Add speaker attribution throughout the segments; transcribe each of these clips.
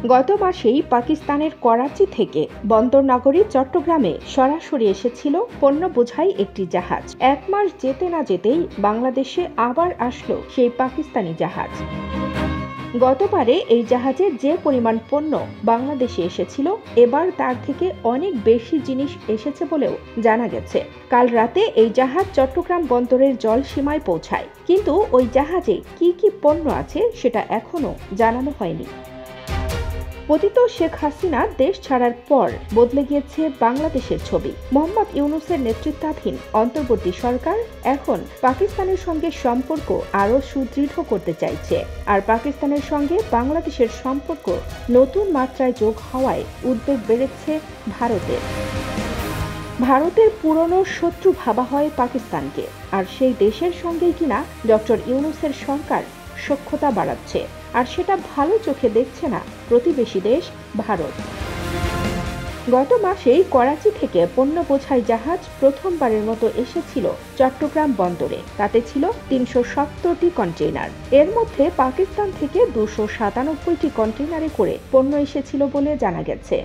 Speaker 1: গত মাসেই পাকিস্তানের করাচি থেকে বন্দর নগরী চট্টগ্রামে সরাসরি এসেছিল পণ্য বোঝাই একটি জাহাজ। 1 মাস যেতে না যেতেই বাংলাদেশে আবার আসলো সেই পাকিস্তানি জাহাজ। গতবারে এই জাহাজে যে পরিমাণ পণ্য বাংলাদেশে এসেছিল, এবার তার থেকে অনেক বেশি জিনিস এসেছে বলেও জানা গেছে। কাল রাতে এই জাহাজ চট্টগ্রাম বন্দরের জলসীমায় পৌঁছায়, কিন্তু ওই জাহাজে কি কি পণ্য আছে সেটা এখনো জানানো হয়নি। পতিত শেখ হাসিনা দেশ ছাড়ার পর বদলে গিয়েছে বাংলাদেশের ছবি। মোহাম্মদ ইউনূসের নেতৃত্বাধীন অন্তর্বর্তী সরকার এখন পাকিস্তানের সঙ্গে সম্পর্ক আরও সুদৃঢ় করতে চাইছে, আর পাকিস্তানের সঙ্গে বাংলাদেশের সম্পর্ক নতুন মাত্রায় যোগ হওয়ায় উদ্বেগ বেড়েছে ভারতের পুরনো শত্রু ভাবা হয় পাকিস্তানকে, আর সেই দেশের সঙ্গেই কিনা ডক্টর ইউনূসের সরকার সখ্যতা বাড়াচ্ছে, আর সেটা ভালো চোখে দেখছে না প্রতিবেশী দেশ ভারত। গত মাসেই করাচি থেকে পণ্য বোঝাই জাহাজ প্রথমবারের মতো এসেছিল চট্টগ্রাম বন্দরে। তাতে ছিল 370টি কন্টেইনার। এর মধ্যে পাকিস্তান থেকে 297টি কন্টেইনারে করে পণ্য এসেছিল বলে জানা গেছে।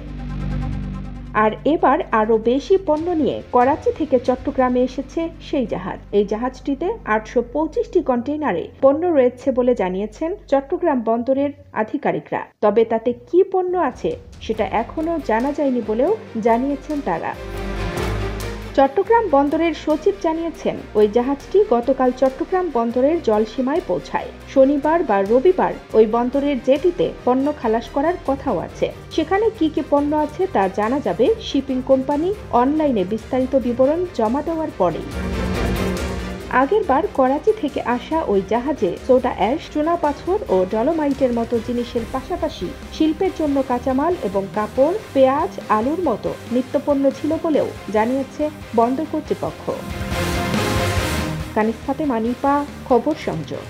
Speaker 1: আর এবার আরো বেশি পণ্য নিয়ে করাচি থেকে চট্টগ্রামে এসেছে সেই জাহাজ। এই জাহাজটিতে 825টি কন্টেইনারে পণ্য রয়েছে বলে জানিয়েছেন চট্টগ্রাম বন্দরের আধিকারিকরা। তবে তাতে কি পণ্য আছে সেটা এখনো জানা যায়নি বলেও জানিয়েছেন তারা। চট্টগ্রাম বন্দরের সচিব জানিয়েছেন, ওই জাহাজটি গতকাল চট্টগ্রাম বন্দরের জলসীমায় পৌঁছায়। শনিবার বা রবিবার ওই বন্দরের জেটিতে পণ্য খালাস করার কথাও আছে। সেখানে কি কি পণ্য আছে তা জানা যাবে শিপিং কোম্পানি অনলাইনে বিস্তারিত বিবরণ জমা দেওয়ার পরেই। আগেরবার করাচি থেকে আসা ওই জাহাজে সোডা অ্যাশ, চুনাপাথর ও ডলোমাইটের মতো জিনিসের পাশাপাশি শিল্পের জন্য কাঁচামাল এবং কাপড়, পেঁয়াজ, আলুর মতো নিত্যপণ্য ছিল বলেও জানিয়েছে বন্দর কর্তৃপক্ষ। কানিজ ফাতেমা, নিপা, খবর সংযোগ।